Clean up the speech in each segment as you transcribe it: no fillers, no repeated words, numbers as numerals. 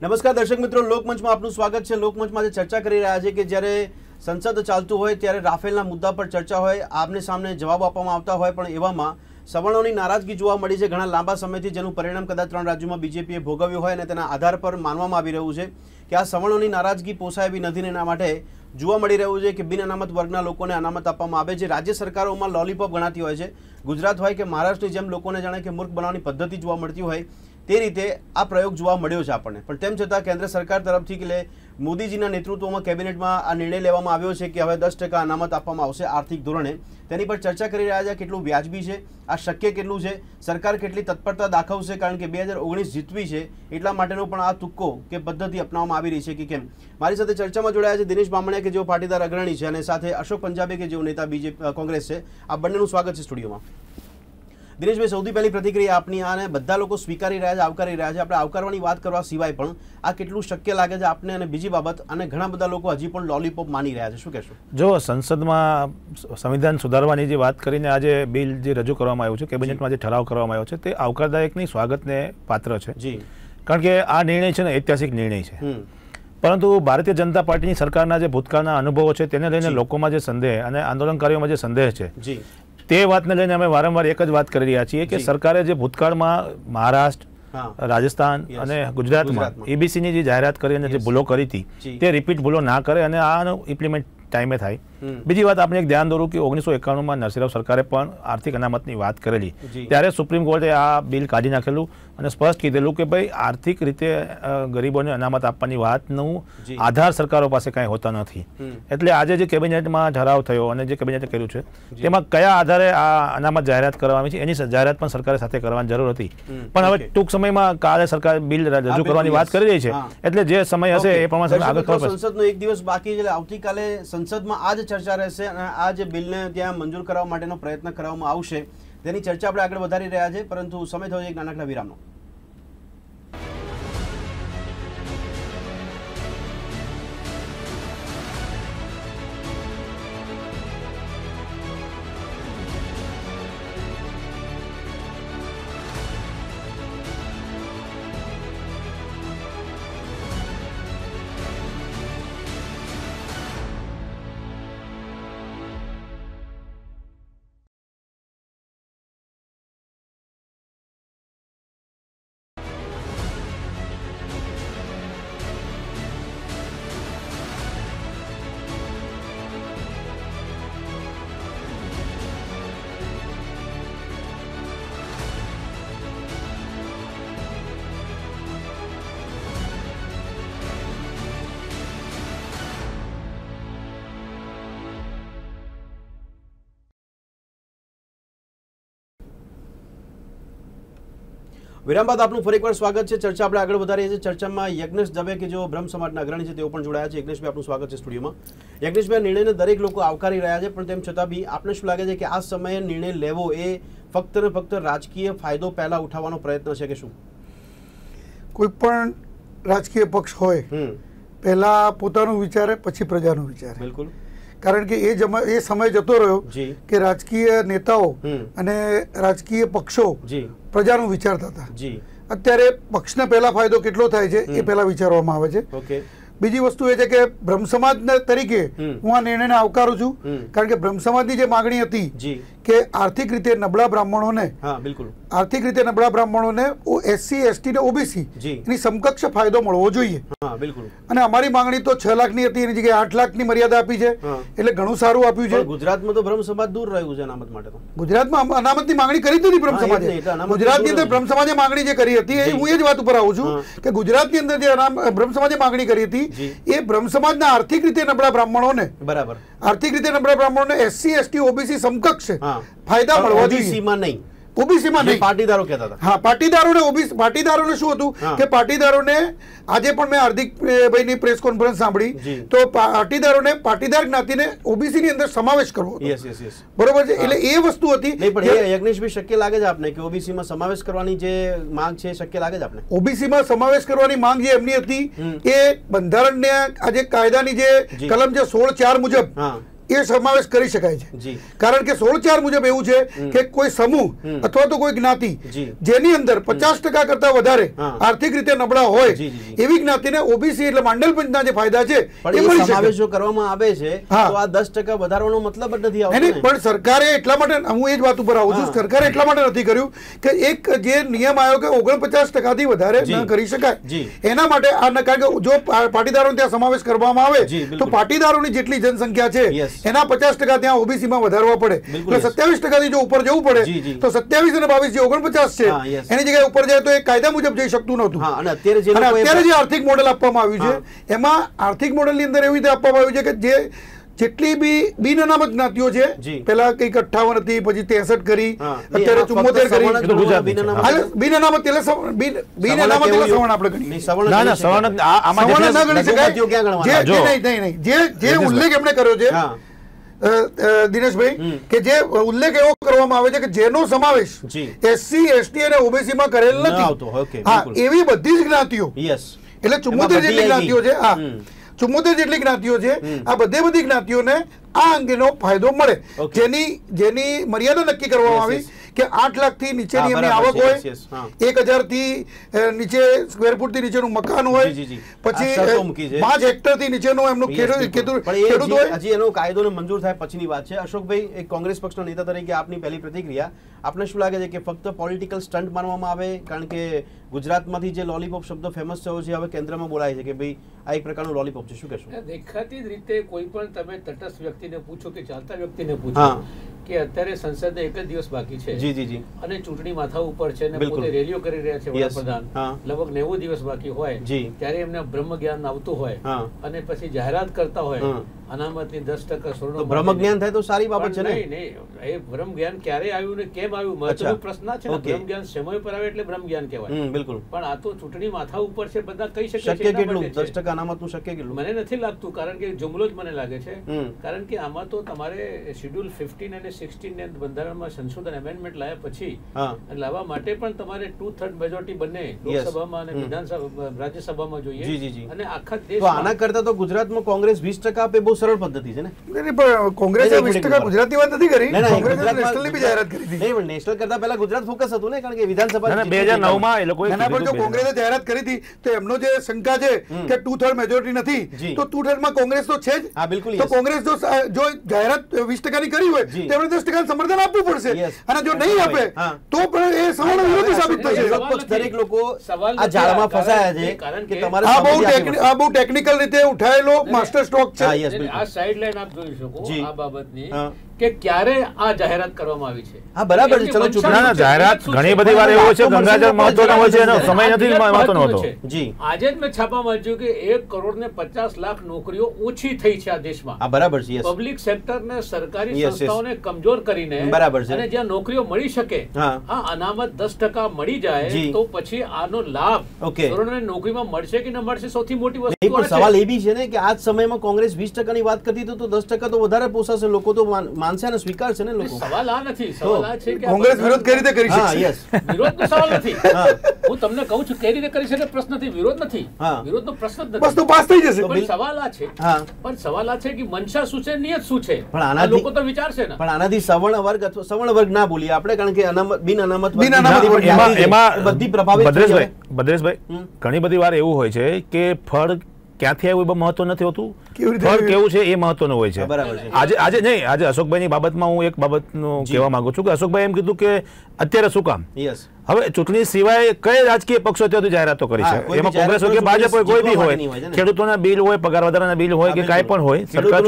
નમસ્કાર દર્શક મિત્રો, લોકમંચમાં આપનું સ્વાગત છે। લોકમંચમાં આજે ચર્ચા કરી રહ્યા છે કે જ્યારે સંસદ ચાલતું હોય ત્યારે રાફેલના મુદ્દા પર ચર્ચા હોય, આમને સામને જવાબ આપવામાં આવતા હોય, પણ એવામાં સવર્ણોની નારાજગી જોવા મળી છે ઘણા લાંબા સમયથી, જેનું પરિણામ કદાચ 3 રાજ્યોમાં બીજેપીએ ભોગવ્યું હોય અને તેના આધાર પર માનવામાં આવી રહ્યું છે કે આ સવર્ણોની નારાજગી પોસાય એવી નથી ને એના માટે જોવા મળી રહ્યું છે કે બિન અનામત વર્ગના લોકોને અનામત આપવામાં આવે છે। રાજ્ય સરકારોમાં લોલીપોપ ગણાતી હોય છે, ગુજરાત હોય કે મહારાષ્ટ્રની જેમ લોકોને જાણે કે મૂર્ખ બનાવવાની પદ્ધતિ જોવા મળતી હોય તે રીતે આ પ્રયોગ જોવા મળ્યો છે આપણને। પણ તેમ છતાં કેન્દ્ર સરકાર તરફથી કે મોદીજીના નેતૃત્વમાં કેબિનેટમાં આ નિર્ણય લેવામાં આવ્યો છે કે હવે 10% અનામત આપવામાં આવશે આર્થિક ધોરણે। તેની પર ચર્ચા કરી રહ્યા છે કેટલું વ્યાજબી છે, આ શક્ય કેટલું છે, સરકાર કેટલી તત્પરતા દાખવશે, કારણ કે 2019 જીતવી છે એટલા માટેનો પણ આ તુક્કો કે પદ્ધતિ અપનાવવામાં આવી રહી છે કે કેમ। મારી સાથે ચર્ચામાં જોડાયા છે દિનેશ બામણિયા કે જેઓ પાટીદાર અગ્રણી છે અને સાથે અશોક પંજાબી કે જેઓ નેતા બીજેપી કોંગ્રેસ છે। આ બંનેનું સ્વાગત છે સ્ટુડિયોમાં। દિનેશભાઈ, સૌથી પહેલી પ્રતિક્રિયા આપની આને બધા લોકો સ્વીકારી રહ્યા છે, આવકારી રહ્યા છે, આપણે આવકારવાની વાત કરવા સિવાય પણ આ કેટલું શક્ય લાગે છે આપને? અને બીજી બાબત, અને ઘણા બધા લોકો હજી પણ લોલીપોપ માની રહ્યા છે, શું કહેશો? જો સંસદમાં સંવિધાન સુધારવાની જે વાત કરીને આજે બિલ જે રજૂ કરવામાં આવ્યું છે, કેબિનેટમાં જે ઠરાવ કરવામાં આવ્યો છે, તે આવકારદાયક નહીં, સ્વાગતને પાત્ર છે। જી, કારણ કે આ નિર્ણય છે ને ઐતિહાસિક નિર્ણય છે, પરંતુ ભારતીય જનતા પાર્ટીની સરકારના જે ભૂતકાળના અનુભવો છે તેને લઈને લોકોમાં જે સંદેહ અને આંદોલનકારીઓમાં જે સંદેહ છે તે વાતને લઈને અમે વારંવાર એક જ વાત કરી રહ્યા છીએ કે સરકારે જે ભૂતકાળમાં મહારાષ્ટ્ર, રાજસ્થાન અને ગુજરાતમાં EBCની જે જાહેરાત કરી અને જે ભૂલો કરી હતી તે રિપીટ ભૂલો ના કરે અને આનું ઇમ્પ્લિમેન્ટ ટાઈમે થાય। બીજી વાત આપણે એક ધ્યાન દોરું કે 1991માં નરસિંહરાવ સરકારે પણ આર્થિક અનામતની વાત કરેલી, ત્યારે સુપ્રીમ કોર્ટે આ બિલ કાઢી નાખેલું અને સ્પષ્ટ કીધેલું કે ભાઈ આર્થિક રીતે ગરીબોને અનામત આપવાની વાતનું આધાર સરકારો પાસે કાંઈ હોતા નથી। એટલે આજે જે કેબિનેટમાં ઠરાવ થયો અને જે કેબિનેટે કર્યું છે તેમાં કયા આધારે આ અનામત જાહેરાત કરવામાં છે એની જાહેરાત પણ સરકારે સાથે કરવાની જરૂર હતી, પણ હવે ટૂંક સમયમાં કાલે સરકાર બિલ રજૂ કરવાની વાત કરી રહી છે, એટલે જે સમય હશે એ પ્રમાણે આગળ ખબર પડશે। સંસદનો એક દિવસ બાકી છે, આવતીકાલે સંસદમાં આ જ ચર્ચા રહેશે અને આ જે બિલને ત્યાં મંજૂર કરવા માટેનો પ્રયત્ન કરવામાં આવશે, તેની ચર્ચા આપણે આગળ વધારી રહ્યા છે, પરંતુ સમય થયો છે એક નાનકડા વિરામનો। વિરામ બાદ આપનું ફરી એકવાર સ્વાગત છે। ચર્ચા આપણે આગળ વધારીએ છીએ। ચર્ચામાં યજ્ઞેશ દવે કે જેઓ બ્રહ્મ સમાજના અગ્રણી છે તેઓ પણ જોડાયા છે। યજ્ઞેશભાઈ, આપનું સ્વાગત છે સ્ટુડિયોમાં। યજ્ઞેશભાઈ, નિર્ણયને દરેક લોકો આવકારી રહ્યા છે, પણ તેમ છતાં બી આપને શું લાગે છે કે આ સમયે નિર્ણય લેવો એ ફક્ત ને ફક્ત રાજકીય ફાયદો પહેલા ઉઠાવવાનો પ્રયત્ન છે કે શું? કોઈ પણ રાજકીય પક્ષ હોય પહેલા પોતાનું વિચારે પછી પ્રજાનું વિચારે। બિલકુલ, કારણ કે એ સમય જતો રહ્યો કે રાજકીય નેતાઓ અને રાજકીય પક્ષો પ્રજાનું વિચારતા હતા। અત્યારે પક્ષને પહેલા ફાયદો કેટલો થાય છે એ પહેલા વિચારવામાં આવે છે। બીજી વસ્તુ એ છે કે બ્રહ્મ સમાજ તરીકે હું આ નિર્ણયને આવકારું છું, કારણ કે બ્રહ્મ સમાજની જે માગણી હતી કે આર્થિક રીતે નબળા બ્રાહ્મણોને SC, ST ને OBC એની સમકક્ષ ફાયદો મળવો જોઈએ, અને અમારી માગણી તો 6 લાખની હતી, એની જગ્યાએ 8 લાખની મર્યાદા આપી છે, એટલે ઘણું સારું આપ્યું છે। ગુજરાતમાં તો બ્રહ્મ સમાજ દૂર રહ્યું છે અનામત માટે। ગુજરાતમાં અનામતની માગણી કરી હતી બ્રહ્મ સમાજે, ગુજરાતની અંદર બ્રહ્મ સમાજે માગણી જે કરી હતી હું એ જ વાત ઉપર આવું છું કે ગુજરાતની અંદર જે બ્રહ્મ સમાજે માગણી કરી હતી એ બ્રહ્મ સમાજના આર્થિક રીતે નબળા બ્રાહ્મણોને SC, ST, OBC સમકક્ષ ફાયદા મળવા જોઈએ, ઓબીસીમાં નહીં। પાટીદારો કહેતા હતા, હા, પાટીદારોને શું હતું કે પાટીદારોને આજે પણ મેં હાર્દિકભાઈની પ્રેસ કોન્ફરન્સ સાંભળી તો પાટીદાર જ્ઞાતિને ઓબીસી ની અંદર સમાવેશ કરવો, બરોબર છે, એટલે એ વસ્તુ હતી। યજ્ઞેશભાઈ, શક્ય લાગે છે આપને કે ઓબીસી માં સમાવેશ કરવાની જે માંગ છે શક્ય લાગે છે આપને? ઓબીસી માં સમાવેશ કરવાની માંગ જે એમની હતી એ બંધારણને આજે કાયદાની જે કલમ છે 16(4) મુજબ એ સમાવેશ કરી શકાય છે. કારણ કે 16(4) મુજબ એવું છે કે કોઈ સમૂહ અથવા તો કોઈ જ્ઞાતિ જેની અંદર 50% કરતા વધારે આર્થિક રીતે નબળા હોય એવી જ્ઞાતિને ઓબીસી એટલે માંડલ પંચના જે ફાયદા છે એ મળી શકે. સમાવેશો કરવામાં આવે છે તો આ 10% વધારવાનો મતલબ જ નથી આવતો. પણ સરકારે એટલા માટે, હું એ જ વાત ઉપર આવું છું, સરકારે એટલા માટે નથી કર્યું કે એક જે નિયમ આવ્યો કે 49% થી વધારે ન કરી શકાય, એના માટે આ, કારણ કે જો પાટીદારોનો ત્યાં સમાવેશ કરવામાં આવે તો પાટીદારોની જેટલી જનસંખ્યા છે એના 50% ત્યાં ઓબીસી માં વધારવા પડે. એટલે 27% થી જો ઉપર જવું પડે તો 27 અને 22 જે 49 છે એની જગ્યાએ ઉપર જાય તો એ કાયદા મુજબ જઈ શકતું નહોતું. અને અત્યારે જે આર્થિક મોડેલ આપવામાં આવ્યું છે એમાં આર્થિક મોડેલની અંદર એવી રીતે આપવામાં આવ્યું છે કે જે જેટલી બી બિન અનામત જ્ઞાતિઓ છે, પેલા કઈક 58 હતી, પછી 63 કરી, અત્યારે 74 કરી. બિન અનામત એટલે સવર્ણ આપણે ગણીએ. સવર્ણ ના ગણી શકાય. નહીં, જે ઉલ્લેખ એમણે કર્યો છે દિનેશભાઈ, કે જે ઉલ્લેખ એવો કરવામાં આવે છે કે જેનો સમાવેશ SC, ST અને ઓબીસી માં કરેલ નથી, હા, એવી બધી જ જ્ઞાતિઓ, એટલે 74 જેટલી જ્ઞાતિઓ છે, હા, 74 જેટલી જ્ઞાતિઓ છે, આ બધી જ્ઞાતિઓને આ અંગેનો ફાયદો મળે. જેની મર્યાદા નક્કી કરવામાં આવી કે 8 લાખ થી નીચેની એમની આવક હોય, 1000 થી નીચે સ્ક્વેર ફૂટ થી નીચેનું મકાન હોય, પછી 5 હેક્ટર થી નીચેનો એમનું ખેડૂત હોય. હજી એનો કાયદો મંજૂર થાય પછીની વાત છે. અશોકભાઈ, એક કોંગ્રેસ પક્ષના નેતા તરીકે આપની પહેલી પ્રતિક્રિયા, આપને શું લાગે છે કે ફક્ત પોલિટિકલ સ્ટન્ટ માનવામાં આવે? કારણ કે ગુજરાતમાંથી જે લોલીપોપ શબ્દ ફેમસ થયો છે હવે કેન્દ્રમાં બોલાય છે કે ભાઈ આ એક પ્રકારનું લોલીપોપ છે, શું કહેશો? દેખાતી રીતે કોઈ પણ તમે તટસ્થ વ્યક્તિને પૂછો કે ચાલતા વ્યક્તિને પૂછો કે અત્યારે સંસદને એક જ દિવસ બાકી છે અને ચૂંટણી માથા ઉપર છે અને પોતે રેલીઓ કરી રહ્યા છે વડાપ્રધાન, લગભગ 90 દિવસ બાકી હોય ત્યારે એમને બ્રહ્મ જ્ઞાન આવતું હોય અને પછી જાહેરાત કરતા હોય અનામતની 10% સ્વર્ણ. બ્રહ્મ જ્ઞાન થાય તો સારી બાબત છે ને? નહીં, એ બ્રહ્મ જ્ઞાન ક્યારે આવ્યું ને કેમ આવ્યું મહત્વનો પ્રશ્ન છે. બ્રહ્મ જ્ઞાન સમય પર આવે એટલે બ્રહ્મ જ્ઞાન કહેવાય. બિલકુલ. પણ આ તો ચૂંટણી માથા ઉપર છે, બધા કહી શકે છે. શક્ય કેટલું 10% અનામતનું શક્ય કેટલું? મને નથી લાગતું, કારણ કે જુમલો જ મને લાગે છે. કારણ કે આમાં તો તમારે શેડ્યુલ 15 અને 16 ને બંધારણમાં સંશોધન એમેન્ડમેન્ટ લાવ્યા પછી લાવવા માટે પણ તમારે 2/3 મેજોરિટી બંને લોકસભામાં અને વિધાનસભા રાજ્યસભામાં જોઈએ. અને આખા દેશ આના કરતા તો ગુજરાતમાં કોંગ્રેસ 20% આપે બહુ સરળ પદ્ધતિ છે ને? કોંગ્રેસે 20% ગુજરાતની વાત નથી કરી, કોંગ્રેસે નેશનલની બી જાહેરાત કરી હતી. નહીં, પણ નેશનલ કરતા પહેલા ગુજરાત ફોકસ હતું ને, કારણ કે વિધાનસભા 2009 માં એ લોકોએ એના પર જો કોંગ્રેસે જાહેરાત કરી હતી તો એમનો જે શંકા છે કે 2/3 મેજોરિટી નથી, તો 2/3 માં કોંગ્રેસ તો છે જ. હા, બિલકુલ. તો કોંગ્રેસ જો જાહેરાત 20% ની કરી હોય તો એમણે 10% સમર્થન આપવું પડશે, અને જો નહીં આપે તો પણ એ સવર્ણ વિરોધી સાબિત થશે. દરેક લોકો આ જાળમાં ફસાયા છે, કારણ કે તમારે આ બહુ ટેકનિકલ રીતે ઉઠાયેલો માસ્ટર સ્ટ્રોક છે. આ સાઇડ લાઈન આપ જોઈ શકો આ બાબતની કે ક્યારે આ જાહેરાત કરવામાં આવી છે. હા, બરાબર છે. ચલો, ચૂંટણીના જાહેરાત ઘણી બધી વાર એવું છે, ગંગાજળ મહત્વનો હોય છે, એનો સમય નથી મહત્વનો હતો. જી, આજે જ મેં છાપા વાંચ્યું કે 1 કરોડ ને 50 લાખ નોકરીઓ ઓછી થઈ છે આ દેશમાં. હા, બરાબર છે. પબ્લિક સેક્ટર ને સરકારી સંસ્થાઓને કમજોર કરીને, બરાબર છે, અને જ્યાં નોકરીઓ મળી શકે, આ અનામત 10% મળી જાય તો પછી આનો લાભ સવર્ણોને નોકરીમાં મળશે કે ન મળશે સૌથી મોટી વસ્તુ. પણ સવાલ એ બી છે ને કે આજ સમયમાં કોંગ્રેસ 20% ની વાત કરતી તો 10% તો વધારે પોસાશે, લોકો તો માનશે અને સ્વીકારશે ને. લોકો સવાલ આ નથી, સવાલ આ છે કે કોંગ્રેસ વિરોધ કઈ રીતે કરી શકે? વિરોધનો સવાલ નથી. હું તમને કહું છું કઈ રીતે કરી શકે પ્રશ્ન નથી, વિરોધ નથી, વિરોધનો પ્રશ્ન જ નથી. બસ તો પાસ થઈ જશે. પણ સવાલ આ છે, પણ સવાલ આ છે કે મનસા શું છે, નિયત શું છે, પણ આ લોકો તો વિચારશે ને. પણ આનાથી સવર્ણ વર્ગ અથવા સવર્ણ વર્ગ ના બોલીએ આપણે, કારણ કે બિન અનામત એમાં બધી પ્રભાવિત. ભદ્રેશભાઈ, ઘણી બધી વાર એવું હોય છે કે ફળ ક્યાંથી આવ્યું એ મહત્વ નથી હોતું, ફળ કેવું છે એ મહત્વનું હોય છે. આજે અશોકભાઈની બાબતમાં હું એક બાબતનું કહેવા માંગુ છું કે અશોકભાઈ એમ કીધું કે અત્યારે શું કામ, હવે ચૂંટણી સિવાય કઈ રાજકીય પક્ષો ત્યાંથી જાહેરાતો કરી છે, એમાં કોંગ્રેસ હોય કે ભાજપ હોય, કોઈ બી હોય, ખેડૂતોના બિલ હોય, પગાર વધારાના બિલ હોય કે કાંઈ પણ હોય, સરકાર.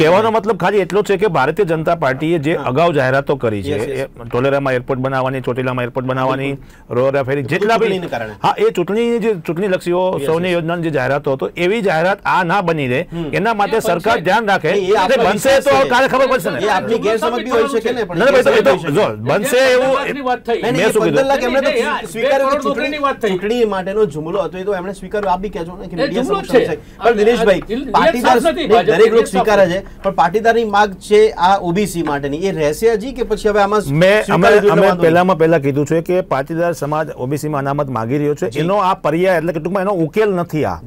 કહેવાનો મતલબ ખાલી એટલો છે કે ભારતીય જનતા પાર્ટીએ જે અગાઉ જાહેરાતો કરી છે, ટોલેરામાં એરપોર્ટ બનાવવાની, ચોટીલામાં એરપોર્ટ બનાવવાની, રોરા ફેરી, જેટલા બી, હા, એ ચૂંટણી લક્ષીઓ સૌની યોજનાની જે જાહેરાતો હતો એવી જાહેરાત આ ના બની રહે એના માટે સરકાર ધ્યાન રાખે. બનશે તો કાલે ખબર પડશે ને. આપની ગેરસમજ બી હોઈ શકે ને, બનશે એવું વાત થઈ. 15 લાખ એમણે તો સ્વીકાર્યું, ચૂંટણી માટેનો જુમલો હતો, એ તો એમણે સ્વીકાર્યું. આપ બી કહેજો ને કે મીડિયા સમક્ષ છે. પણ દિનેશભાઈ, પાટીદાર દરેક લોકો સ્વીકારે છે, પણ પાટીદારની માંગ છે આ ઓબીસી માટેની, એ રહેશે હજી કે પછી હવે આમાં? અમે પહેલા કીધું છે કે પાટીદાર સમાજ ઓબીસીમાં અનામત માંગી રહ્યો છે, એનો આ પર્યાય એટલે કે ટૂંકમાં એનો ઉકેલ નથી આ.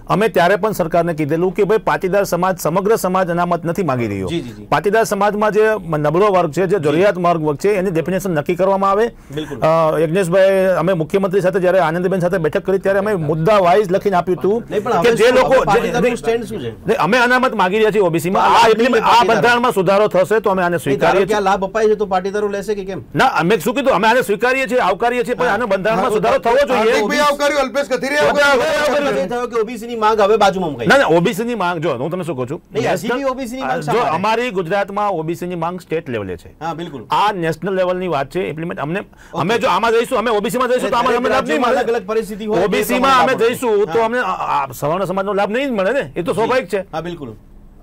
અમે ત્યારે પણ સરકારને કીધેલું કે ભાઈ પાટીદાર સમાજ સમગ્ર સમાજ અનામત નથી માંગી રહ્યો. પાટીદાર સમાજમાં જે નબળો વર્ગ છે, જે જરૂરિયાત વર્ગ છે, એની ડેફિનેશન નક્કી કરવામાં આવે. યજ્ઞેશભાઈ, અમે મુખ્યમંત્રી સાથે જ્યારે આનંદીબેન સાથે બેઠક કરી ત્યારે અમે મુદ્દા વાઇઝ લખીને આપ્યું હતું કે જે લોકો અમે અનામત માંગી રહ્યા છીએ ઓબીસીમાં, આ બંધારણમાં સુધારો થશે તો અમે આને સ્વીકારીએ છીએ. લાભ અપાય છે તો પાટીદારો લેશે કે કેમ? ના, અમે શું કીધું, અમે આને સ્વીકારીએ છીએ, આવકારીએ છીએ, પણ આનો બંધારણમાં સુધારો થવો જોઈએ. ના, ઓબીસીની માંગ, જો હું તમને શું કહું છું, જો અમારી ગુજરાતમાં ઓબીસીની માંગ સ્ટેટ લેવલે છે, આ નેશનલ લેવલની વાત છે. ઇમ્પ્લિમેન્ટ અમે જો આમાં જઈશું, અમે ઓબીસીમાં જઈશું તો આમાં અમને લાભ નહીં મળે. અલગ પરિસ્થિતિ હોય, ઓબીસીમાં અમે જઈશું તો અમને સવર્ણ સમાજનો લાભ નહીં મળે ને, એ તો સ્વાભાવિક છે. હા, બિલકુલ.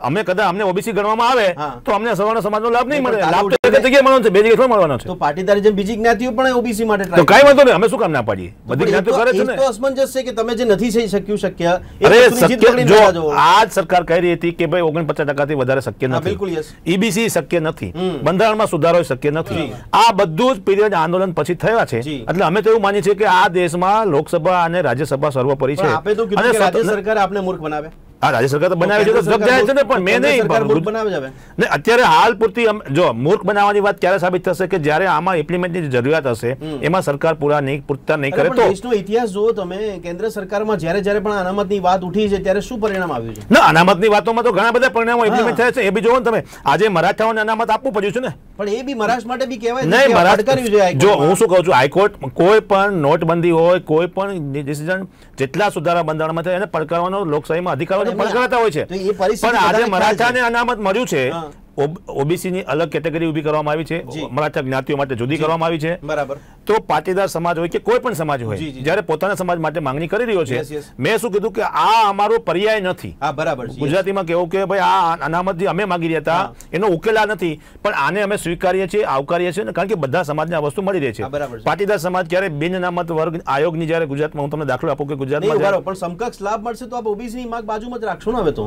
અમે કદાચ અમને ઓબીસી ગણવામાં આવે તો અમને સવર્ણ સમાજનો લાભ નહીં મળે. લાભ તો એક જગ્યાએ મળવાનો છે, બે જગ્યાએ મળવાનો છે. તો પાટીદાર જેમ બીજી જ્ઞાતિઓ પણ ઓબીસી માટે તો કાઈ વાંધો નહીં, અમે શું કામ ના પાડીએ? બધી જ્ઞાતિઓ કરે છે ને. તો અસમંજસ છે કે તમે જે નથી થઈ શક્ય, જો આ સરકાર કહી રહી હતી કે ભાઈ 49% થી વધારે શક્ય નથી. બિલકુલ, યસ. ઈબીસી શક્ય નથી, બંધારણમાં સુધારો શક્ય નથી. આ બધું જ પીરિયડ આંદોલન પછી થયા છે. એટલે અમે તો એવું માનીએ છીએ કે આ દેશમાં લોકસભા અને રાજ્યસભા સર્વોપરી છે. આપે તો કીધું કે રાજ્ય સરકાર આપને મૂર્ખ બનાવે. હા, રાજ્ય સરકાર તો બનાવે છે, તો જગ જાય છે ને, પણ મેં નહીં. અત્યારે હાલ પૂરતી જો મૂર્ખ બનાવવાની વાત ક્યારે સાબિત થશે કે જ્યારે આમાં ઇમ્પ્લિમેન્ટની જરૂરિયાત હશે, એમાં સરકાર પૂરતા નહીં કરે. તો દેશનો ઇતિહાસ જુઓ તમે, કેન્દ્ર સરકારમાં જ્યારે પણ અનામતની વાત ઉઠી છે ત્યારે શું પરિણામ આવ્યું છે? ના, અનામતની વાતોમાં તો ઘણા બધા પરિણામો ઇમ્પ્લિમેન્ટ થયા છે. એ બી જોવો ને તમે, આજે મરાઠાઓને અનામત આપવું પડ્યું છે ને, પણ એ બી મહારાષ્ટ્ર માટે બી કહેવાય નહીં. મરાઠા, જો હું શું કહું છું, હાઈકોર્ટ કોઈ પણ નોટબંધી હોય, કોઈ પણ ડિસિઝન જેટલા સુધારા બંધારણમાં થાય એને પડકારવાનો લોકશાહીમાં અધિકારો પડકારતા હોય છે. પણ આજે મરાઠાને અનામત મળ્યું છે, ઓબીસી ની અલગ કેટેગરી ઉભી કરવામાં આવી છે, મરાઠા જ્ઞાતિઓ માટે જુદી કરવામાં આવી છે. બરાબર. તો પાટીદાર સમાજ હોય કે કોઈ પણ સમાજ હોય, જ્યારે પોતાના સમાજ માટે માંગણી કરી રહ્યો છે, મેં શું કીધું કે આ અમારો પર્યાય નથી. ગુજરાતીમાં કેવું કે ભાઈ આ અનામત જે અમે માંગી રહ્યા હતા એનો ઉકેલ આ નથી, પણ આને અમે સ્વીકારીએ છીએ, આવકારીએ છીએ, કારણ કે બધા સમાજને આ વસ્તુ મળી રહી છે. પાટીદાર સમાજ ક્યારે બિન અનામત વર્ગ આયોગની જ્યારે ગુજરાતમાં, હું તમને દાખલો આપું કે ગુજરાતમાં પણ સમકક્ષ લાભ મળશે તો આપ ઓબીસી ની માંગ બાજુમાં જ રાખશો ને? હવે તો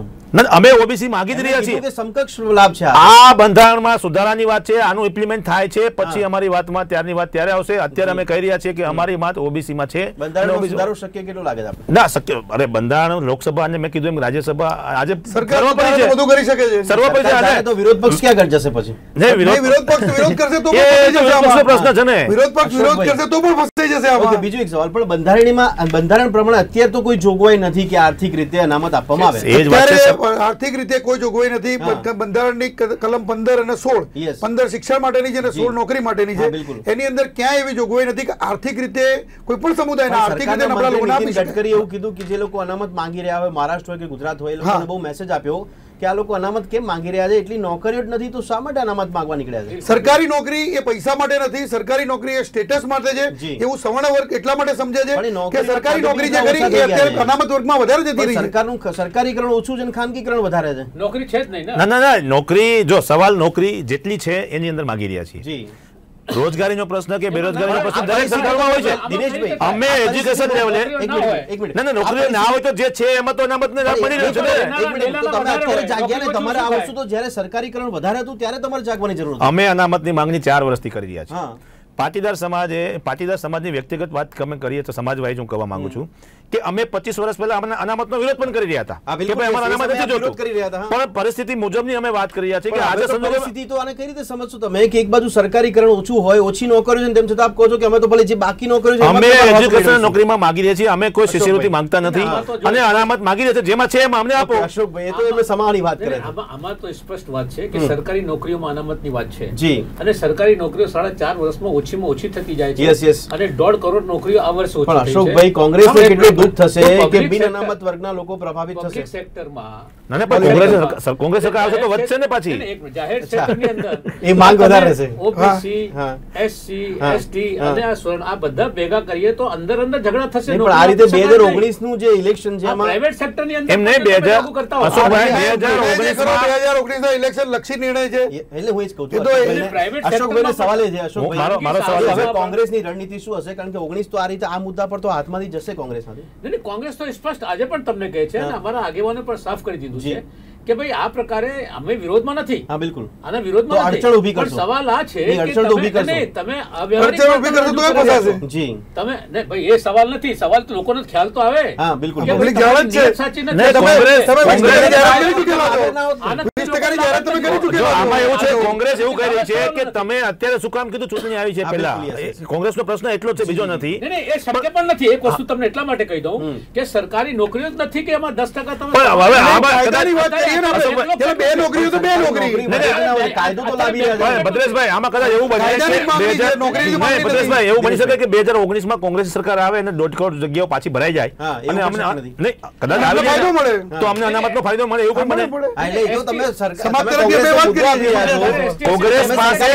અમે ઓબીસી માંગી જ રહ્યા છીએ, સમકક્ષ લાભ છે. આ બંધારણમાં સુધારાની વાત છે, આનું ઇમ્પ્લિમેન્ટ થાય છે, પછી અમારી વાતમાં ત્યારની વાત ત્યારે આવશે. અત્યારે અમે કહી રહ્યા છીએ કે અમારી વાત ઓબીસીમાં છે. બંધારણમાં સુધારો શક્ય કેટલો લાગે છે? ના, શક્ય. અરે બંધારણ, લોકસભા અને મેં કીધું એમ રાજ્યસભા આજે સરકાર બધું કરી શકે છે. સર્વોપરી છે. તો વિરોધ પક્ષ ક્યાં કરી જશે પછી? વિરોધ પક્ષ વિરોધ કરશે તો પ્રશ્ન છે ને, વિરોધ પક્ષ વિરોધ કરશે તો પણ ફસાઈ જશે આમાં. બીજો એક સવાલ, પણ બંધારણ પ્રમાણે અત્યારે તો કોઈ જોગવાઈ નથી કે આર્થિક રીતે અનામત આપવામાં આવે. આર્થિક રીતે કોઈ જોગવાઈ નથી. બંધારણની કલમ 15 અને 16, 15 શિક્ષણ માટેની છે અને 16 નોકરી માટેની છે. એની અંદર ક્યાંય એવી જોગવાઈ નથી કે આર્થિક રીતે કોઈ પણ સમુદાયના આર્થિક રીતે નબળા લોકોને આપી શકે. ગડકરીએ એવું કીધું કે જે લોકો અનામત માંગી રહ્યા હોય, મહારાષ્ટ્ર હોય કે ગુજરાત હોય, એ લોકોને બહુ મેસેજ આપ્યો કે આ લોકો અનામત કેમ માંગી રહ્યા છે? એટલી નોકરીઓ જ નથી તો શા માટે અનામત માંગવા નીકળ્યા છે? સરકારી નોકરી એ પૈસા માટે નથી, સરકારી નોકરી એ સ્ટેટસ માટે છે. એવું સવર્ણ વર્ગ એટલા માટે સમજે છે કે સરકારી નોકરી જે કરી એ અત્યારે અનામત વર્ગમાં વધારે જતી રહી છે. સરકારીકરણ ઓછું છે અને ખાનગીકરણ વધારે છે. નોકરી છે જ નહીં. ના ના ના, નોકરી જો સવાલ નોકરી જેટલી છે એની અંદર માંગી રહ્યા છીએ. રોજગારીનો પ્રશ્ન કે બેરોજગારીનો પ્રશ્ન દરેક સરકારમાં હોય છે. દિનેશભાઈ, અમે એજ્યુકેશન લેવલે એક મિનિટ ના નોકરી ના હોય તો જે છે એમાં તો અનામત ને મળી રહ્યું છે. એક મિનિટ, તો તમે અત્યારે જાગ્યા ને તમારે આ વસ્તુ તો જ્યારે સરકારીકરણ વધારે હતું ત્યારે તમારે જાગવાની જરૂર હતી. અમે અનામતની માંગણી 4 વર્ષથી કરી રહ્યા છીએ. પાટીદાર સમાજની વ્યક્તિગત વાત અમે કરીએ તો સમાજ વાઇઝ હું કહેવા માંગુ છું કે અમે 25 વર્ષ પહેલા અનામતનો વિરોધ પણ કરી રહ્યા હતા કે ભાઈ અમારે અનામત નથી જોતું, પણ પરિસ્થિતિ મુજબની અમે વાત કરી રહ્યા છીએ કે આજે પરિસ્થિતિ તો આને કઈ રીતે સમજશો તમે કે એક બાજુ સરકારીકરણ ઓછું હોય, ઓછી નોકરીઓ છે, તેમ છતાં આપ કહો છો કે અમે તો ભલે જે બાકી નોકરીઓ છે અમે એજ્યુકેશન નોકરીમાં માંગી રહ્યા છીએ. અમે કોઈ શિષ્યવૃત્તિ માંગતા નથી અને અનામત માંગી રહ્યા છીએ. જેમાં છે એમાં અમને આપો. અશોકભાઈ, એ તો અમે સમાની વાત કરે છે. આમાં તો સ્પષ્ટ વાત છે કે સરકારી નોકરીઓમાં અનામતની વાત છે જી, અને સરકારી નોકરીઓ 4.5 વર્ષમાં ઓછીમાં ઓછી થતી જાય છે અને 1.5 કરોડ નોકરીઓ આ વર્ષે ઓછી થઈ છે. અશોકભાઈ, કોંગ્રેસને કેટલું દુઃખ થશે કે બિન અનામત વર્ગના લોકો પ્રભાવિત થશે? પબ્લિક સેક્ટરમાં કોંગ્રેસ સરકાર આવશે તો વધશે ને પાછી. જાહેર ક્ષેત્રની અંદર એ માંગ વધારે રહેશે. ઓબીસી, એસસી, એસટી અને આ બધા ભેગા કરીએ તો અંદર ઝઘડા થશે. પણ આ રીતે 2019 નું જે ઇલેક્શન છે એમાં પ્રાઇવેટ સેક્ટરની અંદર એમ નહીં, 2019 ના ઇલેક્શન લક્ષી નિર્ણય છે. એટલે હું જ કહું છું અશોકભાઈને સવાલ એ છે, અશોકભાઈ મારો સવાલ હવે કોંગ્રેસની રણનીતિ શું હશે? કારણ કે 19 તો આ રીતે આ મુદ્દા પર તો હાથમાંથી જશે કોંગ્રેસમાંથી. નહીં, કોંગ્રેસ તો સ્પષ્ટ આજે પણ તમને કહે છે અને અમારા આગેવાનો પણ સાફ કરી દીધું છે કે ભાઈ આ પ્રકારે અમે વિરોધમાં નથી. હા, બિલકુલ આના વિરોધમાં નથી. અડચણ ઊભી કરશો. સવાલ આ છે કે તમે અડચણ ઊભી કરશો તો એ ફસાશે. જી તમે નહીં ભાઈ, એ સવાલ નથી. સવાલ તો લોકોને ખ્યાલ તો આવે. હા, બિલકુલ પબ્લિક જાણે જ છે. સાચી નહીં, નથી. આમાં એવું છે, કોંગ્રેસ એવું કહી રહી છે કે તમે અત્યારે શું કામ કીધું ચૂંટણી આવી છે પહેલા. કોંગ્રેસનો પ્રશ્ન એટલો જ છે, બીજો નથી. એ શક્ય પણ નથી. એક વસ્તુ તમને એટલા માટે કહી દઉં કે સરકારી નોકરીઓ જ નથી કે એમાં 10% તમે પણ હવે આમાં કાયદાની વાત કરીએ ને આપણે, એટલે 2 નોકરીઓ તો 2 નોકરી. કાયદો તો લાવી રહ્યા છે. ભદ્રેશભાઈ, આમાં કદાચ એવું બની એવું બની શકે કે 2019 માં કોંગ્રેસ સરકાર આવે અને 1.5 કરોડ જગ્યાઓ પાછી ભરાઈ જાય અને અમને નહીં કદાચ આવી ફાયદો મળે તો અમને અનામતનો ફાયદો મળે એવું પણ બને. કોંગ્રેસ પાસે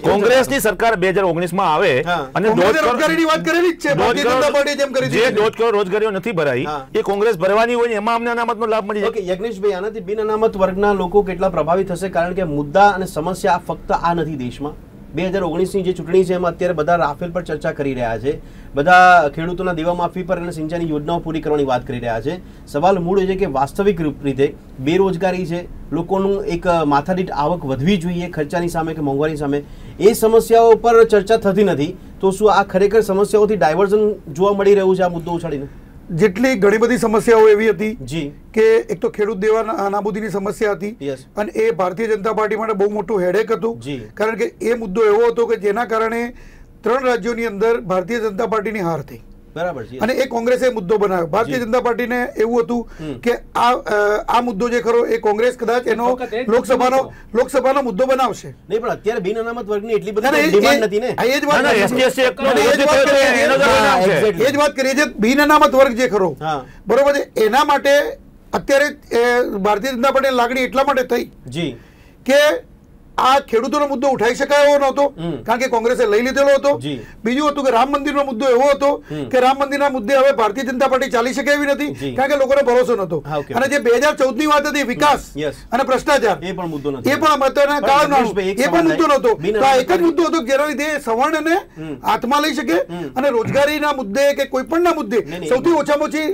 કોંગ્રેસની સરકાર 2019 માં આવે અને 1.5 રોજગારીની વાત કરેલી જ છે. ભારતીય જનતા પાર્ટી જેમ કરી જે 1.5 કરોડ રોજગારીઓ નથી ભરાઈ એ કોંગ્રેસ ભરવાની હોય એમાં અમને અનામતનો લાભ મળી જાય. ઓકે યજ્ઞેશભાઈ, આનાથી બિન અનામત વર્ગના લોકો કેટલા પ્રભાવિત થશે? કારણ કે મુદ્દા અને સમસ્યા ફક્ત આ નથી દેશમાં. 2019 ની જે ચૂંટણી છે એમાં અત્યારે બધા રાફેલ પર ચર્ચા કરી રહ્યા છે, બધા ખેડૂતોના દેવા માફી પર અને સિંચાઈની યોજનાઓ પૂરી કરવાની વાત કરી રહ્યા છે. સવાલ મૂળ એ છે કે વાસ્તવિક રીતે બેરોજગારી છે, લોકોનું એક માથાદીઠ આવક વધવી જોઈએ ખર્ચાની સામે કે મોંઘવારી સામે, એ સમસ્યાઓ પર ચર્ચા થતી નથી. તો શું આ ખરેખર સમસ્યાઓથી ડાયવર્ઝન જોવા મળી રહ્યું છે આ મુદ્દો ઉછાળીને? જેટલી ઘણી બધી સમસ્યાઓ એવી હતી જી કે એક તો ખેડૂત દેવા નાબૂદીની સમસ્યા હતી અને એ ભારતીય જનતા પાર્ટી માટે બહુ મોટું હેડેક હતું. કારણ કે એ મુદ્દો એવો હતો કે જેના કારણે 3 રાજ્યોની અંદર ભારતીય જનતા પાર્ટીની હાર થઈ. બરાબર છે. અને એ કોંગ્રેસે મુદ્દો બનાવ્યો. ભારતીય જનતા પાર્ટીને એવું હતું કે આ મુદ્દો જે ખરો એ કોંગ્રેસ કદાચ એનો લોકસભાનો મુદ્દો બનાવશે. નહીં, પણ અત્યારે બિન અનામત વર્ગની એટલી બધી ડિમાન્ડ નથી ને. એ જ વાત કરીએ છે. બિન અનામત વર્ગ જે ખરો બરોબર છે એના માટે અત્યારે ભારતીય જનતા પાર્ટીની લાગણી એટલા માટે થઈ જી કે આ ખેડૂતોનો મુદ્દો ઉઠાઈ શકાય એવો નહોતો કારણ કે કોંગ્રેસે લઈ લીધેલો હતો. બીજું હતું કે રામ મંદિરનો મુદ્દો એવો હતો કે રામ મંદિરના મુદ્દે હવે ભારતીય જનતા પાર્ટી ચાલી શકે એવી નથી કારણ કે લોકોને ભરોસો નહોતો. અને જે 2014 ની વાત હતી વિકાસ અને ભ્રષ્ટાચાર, એ પણ મુદ્દો નહોતો. એ પણ મુદ્દો નહોતો. તો આ એક જ મુદ્દો હતો જેના લીધે સવર્ણને હાથમાં લઈ શકે અને રોજગારીના મુદ્દે કે કોઈ પણ ના મુદ્દે સૌથી ઓછામાં ઓછી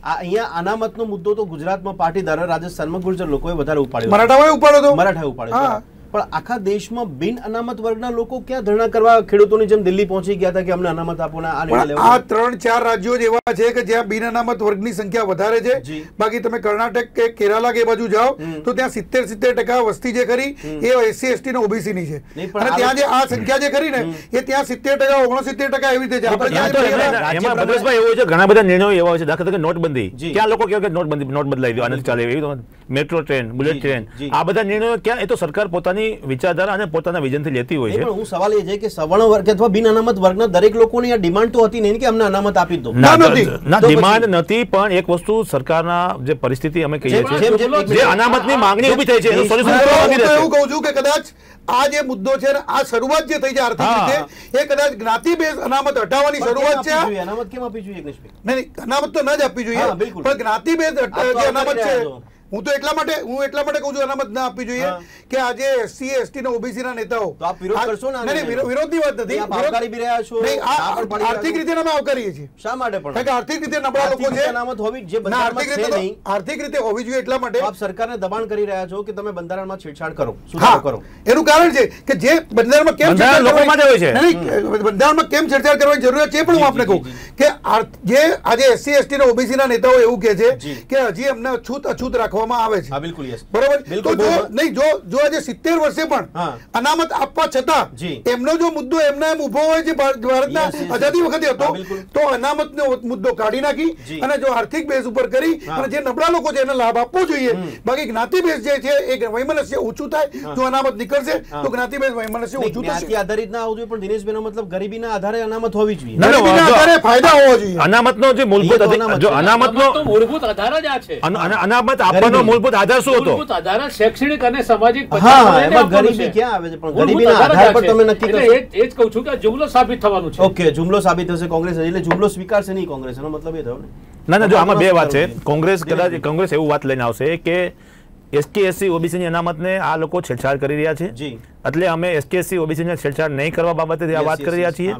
અહીંયા અનામતનો મુદ્દો તો ગુજરાતમાં પાટીદારો, રાજસ્થાનમાં ગુર્જર લોકોએ વધારે ઉપાડ્યો, મરાઠાઓએ ઉપાડ્યો. પણ આખા દેશમાં બિન અનામત વર્ગના લોકો ક્યાં ધરણા કરવા ખેડૂતોની જેમ દિલ્હી પહોંચી ગયા હતા કે અમને અનામત આપો ને આ નિર્ણય લેવો? આ 3-4 રાજ્યો જ એવા છે કે જ્યાં બિન અનામત વર્ગની સંખ્યા વધારે છે. બાકી તમે કર્ણાટક કે કેરાલા કે બાજુ જાઓ તો ત્યાં 70% વસ્તી જે ખરી એ SC ST ને OBC ની છે. અને ત્યાં જે આ સંખ્યા જે ખરી ને એ ત્યાં 70% 69% એવી રીતે છે. એમાં ભદ્રેશભાઈ એવું છે ઘણા બધા નિર્ણયો એવા છે, દાખલા તરીકે નોટબંધી. ત્યાં લોકો કહે કે નોટ બદલાઈ દો, આનાથી ચાલે એવી. મેટ્રો ટ્રેન, બુલેટ ટ્રેન, આ બધા નિર્ણયો ક્યાં એ તો સરકાર પોતાની વિચારધારા અને પોતાના વિઝનથી લેતી હોય છે. પણ હું સવાલ એ છે કે સવર્ણ વર્ગ અથવા બિન અનામત વર્ગના દરેક લોકોની આ ડિમાન્ડ તો હતી નહીં કે અમને અનામત આપી દો. ના, ડિમાન્ડ નથી, પણ એક વસ્તુ સરકારના જે પરિસ્થિતિ અમે કહીએ છીએ જે અનામતની માંગણી ઊભી થઈ છે એનું સોલ્યુશન કરવા માંગી રહ્યા છે. એવું કહું છું કે કદાચ આ જે મુદ્દો છે ને આ શરૂઆત જે થઈ છે આર્થિક રીતે એ કદાચ જ્ઞાતિ બેઝ અનામત હટાવવાની શરૂઆત છે. અનામત કેમ આપવી જોઈએ યજ્ઞેશભાઈ? નહીં, અનામત તો ન જ આપવી જોઈએ, પણ જ્ઞાતિ બેઝ જે અનામત છે હું એટલા માટે કહું છું અનામત ના આપવી જોઈએ કે આજે SC ST ને OBC ના નેતાઓ વિરોધની વાત નથી, આર્થિક રીતે અમે આવકારીએ છીએ. શા માટે? પણ આર્થિક રીતે નબળા લોકો છે, આર્થિક રીતે હોવી જોઈએ એટલા માટે આપ સરકારને દબાણ કરી રહ્યા છો કે તમે બંધારણમાં છેડછાડ કરો, સુધારો કરો. એનું કારણ છે કે જે બંધારણમાં કેમ છેડછાડ કરવાની જરૂરિયાત છે પણ હું આપને કહું કે જે આજે SC ST ને OBC ના નેતાઓ એવું કહે છે કે હજી અમને અછૂત રાખવા કરવામાં આવે છે. બિલકુલ યસ, બરોબર. તો જો નહીં જો આજે 70 વર્ષે પણ અનામત આપવા છતાં એમનો જો મુદ્દો એમના એમ ઉભો હોય જે ભારતના આઝાદી વખતે હતો, તો અનામતનો મુદ્દો કાઢી નાખી અને જો આર્થિક બેઝ ઉપર કરી અને જે નબળા લોકો છે એને લાભ આપવો જોઈએ. બાકી જ્ઞાતિ બેઝ જે છે એ વૈમનસ્ય ઓછું થાય. જો અનામત નીકળશે તો જ્ઞાતિ બેઝ વૈમનસ્ય ઓછું થશે. જ્ઞાતિ આધારિત ના આવવું જોઈએ, પણ દિનેશભાઈનો મતલબ ગરીબીના આધારે અનામત હોવી જોઈએ. ગરીબીના આધારે ફાયદા હોવા જોઈએ. અનામતનો જે મૂળભૂત જો અનામતનો મૂળભૂત આધાર જ આ છે. અનામત આપવાનો મૂળભૂત આધાર શું હતો? મૂળભૂત આધાર શૈક્ષણિક અને સામાજિક ગરીબી ક્યાં આવે છે? પણ ગરીબીના આધાર પર તમે નક્કી કરો. એ જ કહું છું કે જુમલો સાબિત થવાનું છે. ઓકે, જુમલો સાબિત થશે કોંગ્રેસ, એટલે જુમલો સ્વીકારશે નહીં કોંગ્રેસ, એનો મતલબ એ થયો ને. ના, જો આમાં બે વાત છે. કોંગ્રેસ એવું વાત લઈને આવશે કે એસટી એસસી ઓબીસીની અનામતને આ લોકો છેડછાડ કરી રહ્યા છે, એટલે અમે એસટી એસસી ઓબીસીને છેડછાડ નહીં કરવા બાબતે આ વાત કરી રહ્યા છીએ.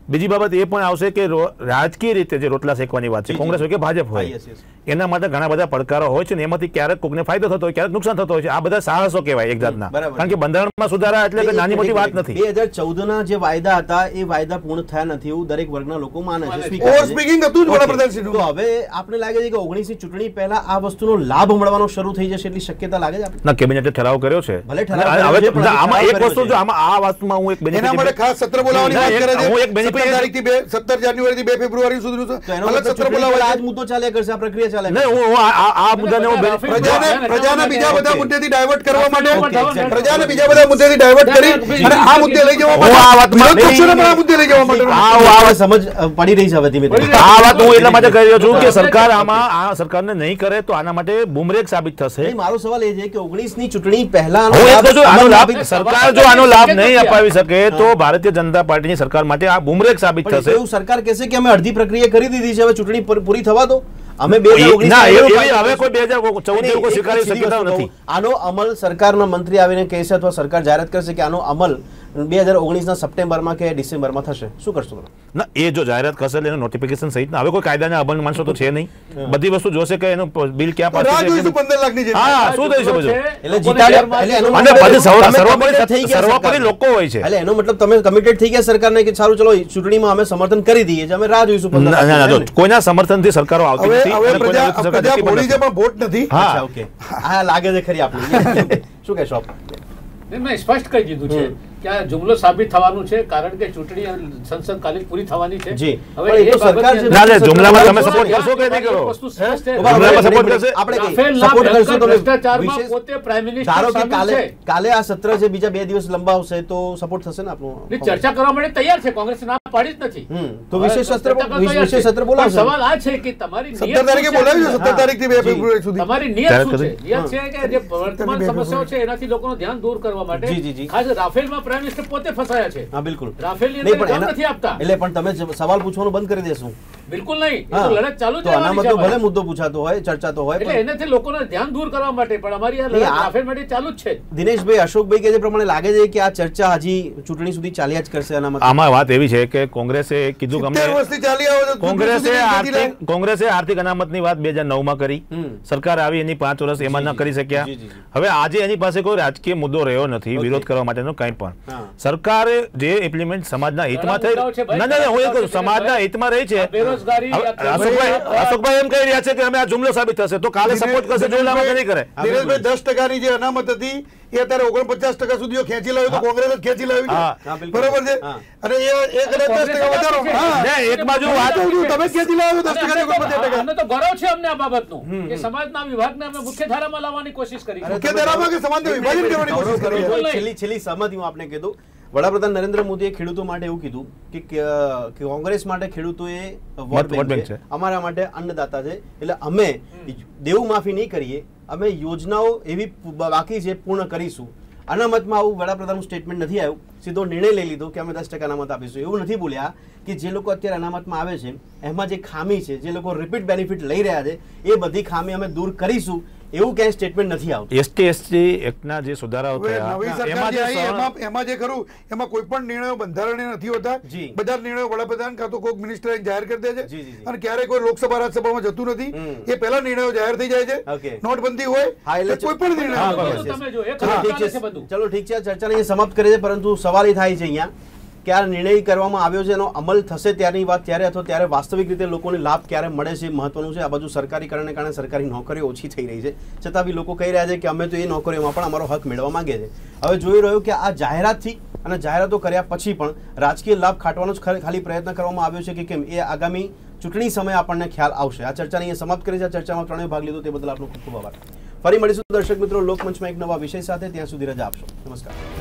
બીજી બાબત એ પણ આવશે કે રાજકીય રીતે જે રોટલા શેકવાની વાત છે, કોંગ્રેસ હોય કે ભાજપ હોય, એના માટે ઘણા બધા પડકારો હોય છે ને એમાંથી ક્યારેક કોઈને ફાયદો થતો હોય, ક્યારેક નુકસાન થતો હોય છે. આ બધા સાહસો કહેવાય એક જાતના, કારણ કે બંધારણમાં સુધારા એટલે કે નાની મોટી વાત નથી. 2014 ના જે વાયદા હતા એ વાયદા પૂર્ણ થયા નથી એવું દરેક વર્ગના લોકો માને છે. તો હવે આપણે લાગે છે કે 19 ની ચૂંટણી પહેલા આ વસ્તુનો લાભ મળવાનો શરૂ થઈ જશે એટલી શક્યતા લાગે છે? ના, કેબિનેટે ઠરાવ કર્યો છે. ભલે ઠરાવ, આમાં એક વસ્તુ જો આમાં આ વાતમાં હું એક બેનિફિટ, એના માટે ખાસ સત્ર બોલાવવાની વાત કરે છે. હું એક બેનિફિટ તારીખથી 17 જાન્યુઆરી થી 2 ફેબ્રુઆરી સુધીનું અલગ સત્ર બોલાવવા આજ મુદ્દો ચાલ્યા કરશે, આ પ્રક્રિયા ચાલે. નહીં, હું આ મુદ્દાને હું પ્રજાને બીજા બધા મુદ્દેથી ડાયવર્ટ કરવા માટે, પ્રજાને બીજા બધા મુદ્દેથી ડાયવર્ટ કરી અને આ મુદ્દે લઈ જવા માટે, આ વાત વિરોધ પક્ષોને પણ આ મુદ્દે લઈ જવા માટે આ સમજ પડી રહી છે હવે ધીમે ધીમે. આ વાત હું એટલા માટે કહી રહ્યો છું કે સરકાર આમાં આ સરકારને નહીં કરે તો આના માટે બુમરેંગ સાબિત થશે. મારો સવાલ એ છે કે 19 ની ચૂંટણી પહેલા સરકાર જો આનો લાભ નહીં અપાવી શકે તો ભારતીય જનતા પાર્ટીની સરકાર માટે આ બુમરેંગ સાબિત થશે. એવું સરકાર કહેશે કે અમે અડધી પ્રક્રિયા કરી દીધી છે, હવે ચૂંટણી પૂરી થવા દો, અમે હવે કોઈ 2014 કોઈ સ્વીકારી શક્યતા નથી. આનો અમલ સરકારના મંત્રી આવીને કહેશે અથવા સરકાર જાહેરાત કરશે કે આનો અમલ 2019 ના સપ્ટેમ્બરમાં કે ડિસેમ્બરમાં થશે, શું કરશો? ના, એ જો જાહેરાત કરશે એનું નોટિફિકેશન સહિત હવે કોઈ કાયદાના અમલ માણસો તો છે નહીં. બધી વસ્તુ જોશે કે એનું બિલ ક્યાં પાસ છે. 15 લાખની છે. હા, શું થઈ છે બધું? એટલે જીતાડ્યા સર્વોપરી લોકો હોય છે. એટલે એનો મતલબ તમે કમિટેડ થઈ ગયા સરકારને કે સારું ચલો ચૂંટણીમાં અમે સમર્થન કરી દઈએ છીએ, અમે રાહ જોઈશું. કોઈના સમર્થનથી સરકારો આવતી નથી. હવે પ્રજા બોલી છે પણ વોટ નથી. હા, ઓકે, આ લાગે છે ખરી આપણે. શું કહેશો આપ? મેં સ્પષ્ટ કહી દીધું છે કે આ જુમલો સાબિત થવાનું છે, કારણ કે ચૂંટણી સંસદ કાલે પૂરી થવાની છે. હવે એ સરકાર છે, ના, જુમલામાં તમે સપોર્ટ કરશો કે નહીં કરો? વસ્તુ સ્પષ્ટ છે. જુમલામાં સપોર્ટ કરશે. આપણે સપોર્ટ કરશું તો ભ્રષ્ટાચારમાં પોતે પ્રાઇમ મિનિસ્ટર ધારો કે સામેલ છે. કાલે આ સત્ર છે, બીજા 2 દિવસ લંબાવશે તો સપોર્ટ થશે ને આપણો? ચર્ચા કરવા માટે તૈયાર છે, કોંગ્રેસ ના પાડી જ નથી. તો વિશેષ સત્ર બોલાવશે. સવાલ આ છે કે તમારી 17 તારીખે બોલાવ્યું છે, 17 તારીખથી 2 ફેબ્રુઆરી સુધી. તમારી નિયત શું છે? નિયત છે કે જે વર્તમાન સમસ્યાઓ છે એનાથી લોકોનું ધ્યાન દૂર કરવા માટે ખાસ રાફેલમાં પ્રાઇમ મિનિસ્ટર પોતે ફસાયા છે. હા, બિલકુલ. રાફેલની અંદર કામ નથી આપતા. એટલે પણ તમે સવાલ પૂછવાનું બંધ કરી દેશો? બિલકુલ નહીં, એ તો લડત ચાલુ જ રહેવાની છે. આનામાં તો ભલે મુદ્દો પૂછાતો હોય, ચર્ચાતો હોય, એટલે એનાથી લોકોને ધ્યાન દૂર કરવા માટે, પણ અમારી આ લડત રાફેલ માટે ચાલુ જ છે. દિનેશભાઈ, અશોકભાઈ કે જે પ્રમાણે લાગે છે કે આ ચર્ચા હજી ચૂંટણી સુધી ચાલ્યા જ કરશે. આમાં વાત એવી છે કે કોંગ્રેસે કીધું કે કોંગ્રેસે આર્થિક અનામતની વાત 2009 માં કરી, સરકાર આવી એની 5 વર્ષ એમાં ન કરી શક્યા. હવે આજે એની પાસે કોઈ રાજકીય મુદ્દો રહ્યો નથી વિરોધ કરવા માટેનો કંઈ પણ. સરકારે જે ઇમ્પ્લિમેન્ટ સમાજના હિતમાં થઈ, ના, હું એ કહું સમાજના હિતમાં રહી છે. અશોકભાઈ એમ કહી રહ્યા છે કે અમે આ જુમલો સાબિત થશે તો કાલે સપોર્ટ કરશે, જુમલામાં નહીં કરે. દિનેશભાઈ 10% જે અનામત હતી એ અત્યારે 49% સુધી ખેંચી લાવ્યું તો કોંગ્રેસ જ ખેંચી લાવ્યું, બરોબર છે. અને એ કદાચ 10% વધારો. એક બાજુ વાત તમે ખેંચી લાવ્યો 10% અમને તો ગૌરવ છે અમને આ બાબતનું કે સમાજના વિભાગને અમે મુખ્ય ધારામાં લાવવાની કોશિશ કરી. મુખ્ય ધારામાં કે સમાજને વિભાજન કરવાની કોશિશ કરી. છેલ્લી સહમતિ હું આપને કીધું, વડાપ્રધાન નરેન્દ્ર મોદીએ ખેડૂતો માટે એવું કીધું કે કોંગ્રેસ માટે ખેડૂતોએ વોટ બેંક છે, અમારા માટે અન્નદાતા છે, એટલે અમે દેવું માફી નહીં કરીએ, અમે યોજનાઓ એવી બાકી છે પૂર્ણ કરીશું. અનામતમાં આવું વડાપ્રધાનનું સ્ટેટમેન્ટ નથી આવ્યું, સીધો નિર્ણય લઈ લીધો કે અમે 10% અનામત આપીશું. એવું નથી બોલ્યા કે જે લોકો અત્યારે અનામતમાં આવે છે એમાં જે ખામી છે, જે લોકો રિપીટ બેનિફિટ લઈ રહ્યા છે એ બધી ખામી અમે દૂર કરીશું, એવું ક્યાંય સ્ટેટમેન્ટ નથી આવતું. એસટી એક્ટના જે સુધારાઓ થયા એમાં જે ખરું એમાં કોઈ પણ નિર્ણયો બંધારણીય નથી હોતા. બધા નિર્ણયો વડાપ્રધાન કાં તો કોઈ મિનિસ્ટર જાહેર કરી દે છે અને ક્યારેય કોઈ લોકસભા રાજ્યસભામાં જતું નથી. એ પહેલા નિર્ણયો જાહેર થઈ જાય છે. નોટબંધી હોય કોઈ પણ નિર્ણય. ચલો ઠીક છે, ચર્ચાને સમાપ્ત કરીએ, પરંતુ સવાલ એ થાય છે અહીંયા કે આ નિર્ણય કરવામાં આવ્યો છે એનો અમલ થશે ત્યારની વાત ત્યારે અથવા ત્યારે વાસ્તવિક રીતે લોકોને લાભ ક્યારે મળે છે મહત્વનું છે. આ બાજુ સરકારીકરણને કારણે સરકારી નોકરીઓ ઓછી થઈ રહી છે, છતાં બી લોકો કહી રહ્યા છે કે અમે તો એ નોકરીઓમાં પણ અમારો હક મેળવવા માંગે છે. હવે જોઈ રહ્યું કે આ જાહેરાતથી અને જાહેરાતો કર્યા પછી પણ રાજકીય લાભ ખાટવાનો જ ખાલી પ્રયત્ન કરવામાં આવ્યો છે કે કેમ, એ આગામી ચૂંટણી સમયે આપણને ખ્યાલ આવશે. આ ચર્ચાને અહીંયા સમાપ્ત કરી છે. આ ચર્ચામાં ત્રણેય ભાગ લીધો તે બદલ આપનો ખૂબ ખૂબ આભાર. ફરી મળીશું દર્શક મિત્રો લોકમંચમાં એક નવા વિષય સાથે. ત્યાં સુધી રજા આપશો. નમસ્કાર.